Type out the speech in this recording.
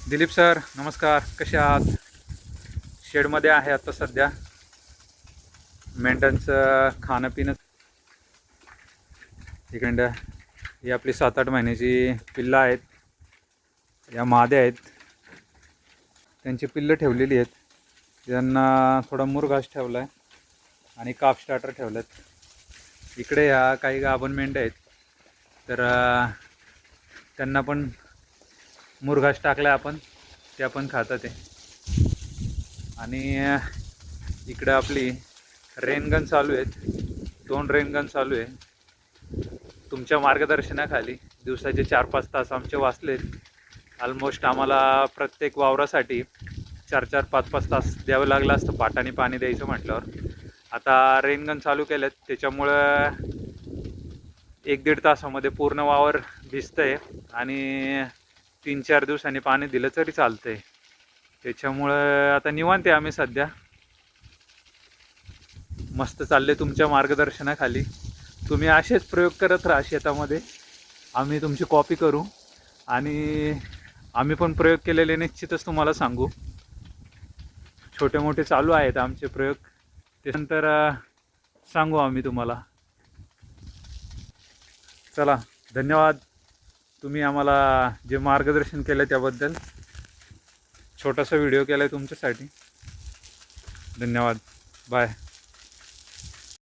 Dilip sir नमस्कार, कसे आहात? शेडमध्ये आहे आता सध्या. मेंढ्यांचं खाणं पिणं इकडं. ही आपली 7-8 महिन्याची पिल्लं आहेत. या माद्या आहेत, त्यांची पिल्लं ठेवलेली आहेत. त्यांना थोडा मुरघास ठेवला आहे आणि काप स्टार्टर ठेवलेत. इकडे ह्या काही गाभण मेंढ्या आहेत, तर त्यांना पण मुरघास टाकला आपण, त्या पण खातात आहे. आणि इकडे आपली रेनगन चालू आहेत, 2 रेनगन चालू आहे. तुमच्या मार्गदर्शनाखाली दिवसाचे 4-5 तास आमचे वाचलेत. ऑलमोस्ट आम्हाला प्रत्येक वावरासाठी 4-4, 5-5 तास द्यावं लागलं असतं पाटाने पाणी द्यायचं म्हटल्यावर. आता रेनगन चालू केलेत, त्याच्यामुळं 1-1.5 तासामध्ये पूर्ण वावर भिजतंय आणि 3-4 दिवसांनी पाणी दिलं तरी चालतंय. त्याच्यामुळं आता निवांत आहे आम्ही सध्या. मस्त चालले तुमच्या मार्गदर्शनाखाली. तुम्ही असेच प्रयोग करत राहा शेतामध्ये, आम्ही तुमची कॉपी करू आणि आम्ही पण प्रयोग केलेले निश्चितच तुम्हाला सांगू. छोटे मोठे चालू आहेत आमचे प्रयोग, त्यानंतर सांगू आम्ही तुम्हाला. चला, धन्यवाद. तुम्ही आम्हाला जे मार्गदर्शन केलं त्याबद्दल. छोटासा व्हिडिओ केला आहे तुमच्यासाठी. धन्यवाद. बाय.